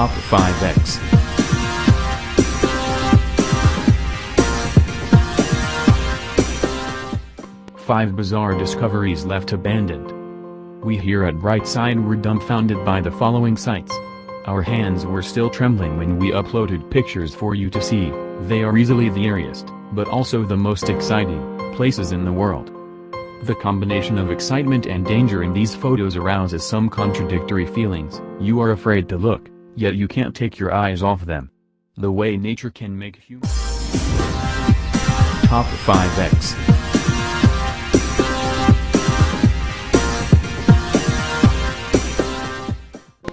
Top 5x. 5 bizarre discoveries left abandoned. We here at Brightside were dumbfounded by the following sights. Our hands were still trembling when we uploaded pictures for you to see. They are easily the eeriest, but also the most exciting, places in the world. The combination of excitement and danger in these photos arouses some contradictory feelings. You are afraid to look, yet you can't take your eyes off them. The way nature can make human. Top 5x.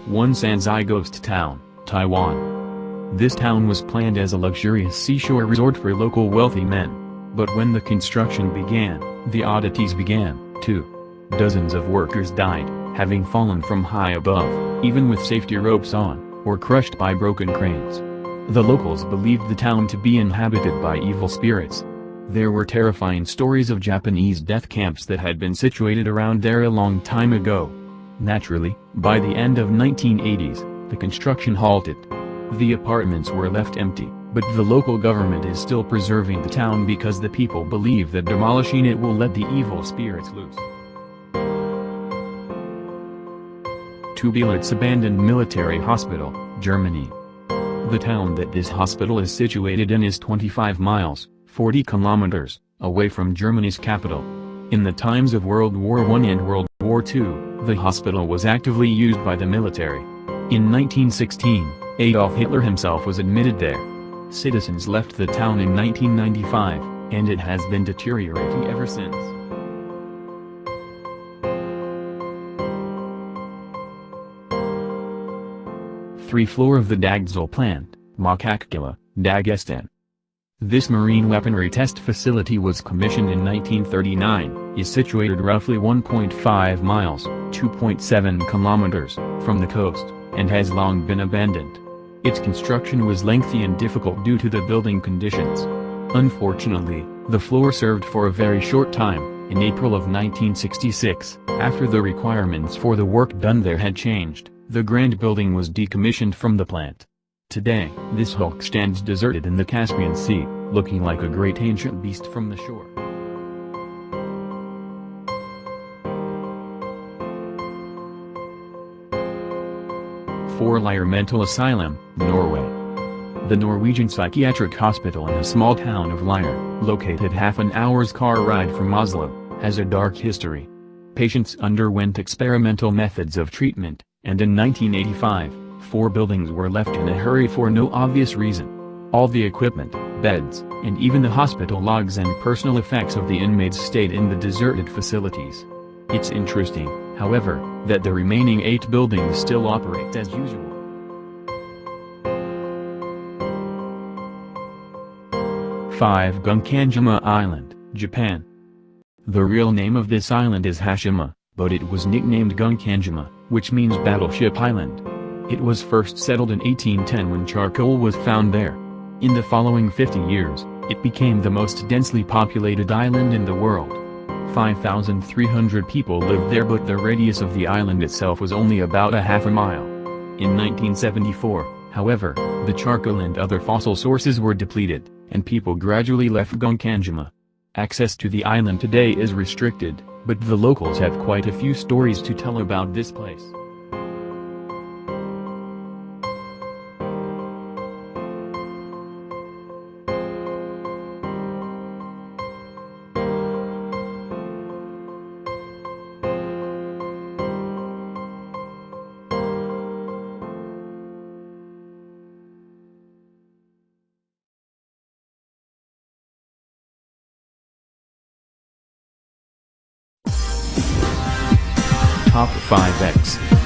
One Sanzai Ghost Town, Taiwan. This town was planned as a luxurious seashore resort for local wealthy men. But when the construction began, the oddities began, too. Dozens of workers died, having fallen from high above, even with safety ropes on, or crushed by broken cranes. The locals believed the town to be inhabited by evil spirits. There were terrifying stories of Japanese death camps that had been situated around there a long time ago. Naturally, by the end of 1980s, the construction halted. The apartments were left empty, but the local government is still preserving the town because the people believe that demolishing it will let the evil spirits loose. TopBizarre's abandoned military hospital, Germany. The town that this hospital is situated in is 25 miles, 40 kilometers, away from Germany's capital. In the times of World War I and World War II, the hospital was actively used by the military. In 1916, Adolf Hitler himself was admitted there. Citizens left the town in 1995, and it has been deteriorating ever since. Third floor of the Dagdzal plant, Mapinguari, Dagestan. This marine weaponry test facility was commissioned in 1939, is situated roughly 1.5 miles, 2.7 kilometers, from the coast, and has long been abandoned. Its construction was lengthy and difficult due to the building conditions. Unfortunately, the floor served for a very short time. In April of 1966, after the requirements for the work done there had changed, the grand building was decommissioned from the plant. Today, this hulk stands deserted in the Caspian Sea, looking like a great ancient beast from the shore. Four-Layer Mental Asylum, Norway. The Norwegian psychiatric hospital in the small town of Lier, located half an hour's car ride from Oslo, has a dark history. Patients underwent experimental methods of treatment, and in 1985, 4 buildings were left in a hurry for no obvious reason. All the equipment, beds, and even the hospital logs and personal effects of the inmates stayed in the deserted facilities. It's interesting, however, that the remaining 8 buildings still operate as usual. Five Gunkanjima Island, Japan. The real name of this island is Hashima, but it was nicknamed Gunkanjima, which means Battleship Island. It was first settled in 1810 when charcoal was found there. In the following 50 years, it became the most densely populated island in the world. 5,300 people lived there, but the radius of the island itself was only about a half a mile. In 1974, however, the charcoal and other fossil sources were depleted, and people gradually left Gunkanjima. Access to the island today is restricted, but the locals have quite a few stories to tell about this place. Top 5x.